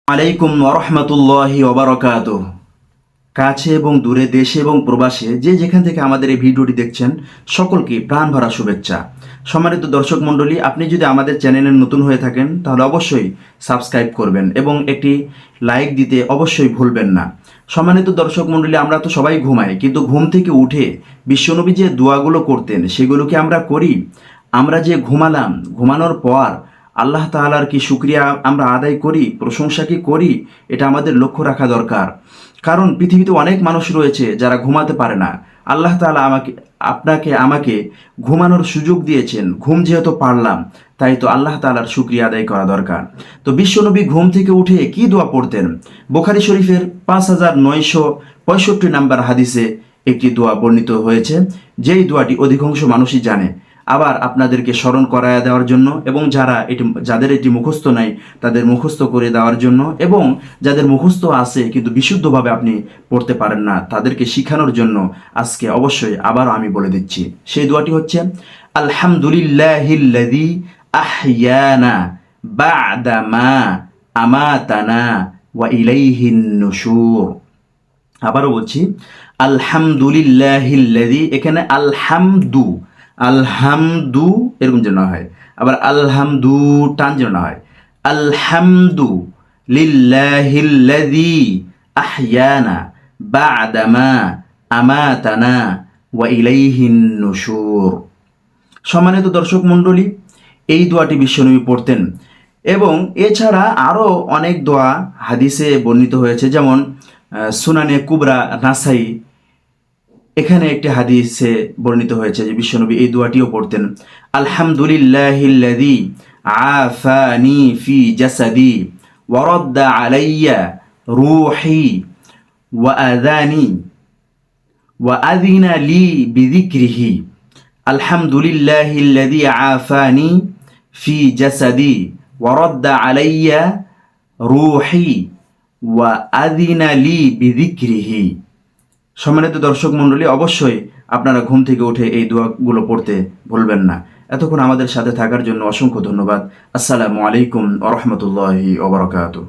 আলাইকুম ওরহমতুল্লাহি ওবারকাতুহ। কাছে এবং দূরে, দেশে এবং প্রবাসে যে যেখান থেকে আমাদের এই ভিডিওটি দেখছেন সকলকে প্রাণ ভরা শুভেচ্ছা। সম্মানিত দর্শক মণ্ডলী, আপনি যদি আমাদের চ্যানেলে নতুন হয়ে থাকেন তাহলে অবশ্যই সাবস্ক্রাইব করবেন এবং একটি লাইক দিতে অবশ্যই ভুলবেন না। সম্মানিত দর্শক মণ্ডলী, আমরা তো সবাই ঘুমাই, কিন্তু ঘুম থেকে উঠে বিশ্বনবী যে দোয়াগুলো করতেন সেগুলো কি আমরা করি? আমরা যে ঘুমানোর পর আল্লাহ তাআলার কি শুকরিয়া আমরা আদায় করি, প্রশংসা কি করি? এটা আমাদের লক্ষ্য রাখা দরকার। কারণ পৃথিবীতে অনেক মানুষ রয়েছে যারা ঘুমাতে পারে না। আল্লাহ তাআলা আমাকে ঘুমানোর সুযোগ দিয়েছেন। ঘুম যেহেতু পারলাম, তাই তো আল্লাহ তাআলার শুকরিয়া আদায় করা দরকার। তো বিশ্বনবী ঘুম থেকে উঠে কি দোয়া পড়তেন? বুখারী শরীফের 5965 নাম্বার হাদিসে একটি দোয়া বর্ণিত হয়েছে, যেই দোয়াটি অধিকাংশ মানুষই জানে। আবার আপনাদেরকে স্মরণ করায়া দেওয়ার জন্য এবং যাদের এটি মুখস্থ নাই তাদের মুখস্থ করে দেওয়ার জন্য, এবং যাদের মুখস্থ আছে কিন্তু বিশুদ্ধভাবে আপনি পড়তে পারেন না তাদেরকে শিখানোর জন্য আজকে অবশ্যই আবারও আমি বলে দিচ্ছি। সেই দোয়াটি হচ্ছে আলহামদুলিল্লাহিল্লাযী আহইয়ানা বা'দা মা আমাতানা ওয়া ইলাইহিন নুশুর। আবারও বলছি, আলহামদুলিল্লাহিল্লাযী, এখানে আলহামদু এরকম যেন হয়, আবার আলহামদু টান যেন না হয়। আলহামদু লিল্লাহিল্লাযী আহইয়ানা বা'দা মা আমাতানা ওয়া ইলাইহিন নুশুর। সম্মানিত দর্শক মণ্ডলী, এই দোয়াটি বিশ্বনবী পড়তেন এবং এছাড়া আরও অনেক দোয়া হাদিসে বর্ণিত হয়েছে, যেমন সুনানে কুবরা নাসাই, এখানে একটি হাদিসে বর্ণিত হয়েছে যে বিশ্বনবী এই দোয়াটিও পড়তেন। আলহামদুলিল্লাহিল্লাযী আফানি ফি জাসাদি ওয়া রাদ্দা আলাইয়া রূহি ওয়া আযানা লি বিযিকরিহি। আলহামদুলিল্লাহিল্লাযী আফানি ফি জাসাদি ওয়া রাদ্দা আলাইয়া রূহি ওয়া আযিনা লি বিযিকরিহি। সম্মানিত দর্শক মণ্ডলী, অবশ্যই আপনারা ঘুম থেকে উঠে এই দোয়াগুলো পড়তে ভুলবেন না। এতক্ষণ আমাদের সাথে থাকার জন্য অসংখ্য ধন্যবাদ। আসসালামু আলাইকুম ওয়া রাহমাতুল্লাহি ওয়া বারাকাতুহু।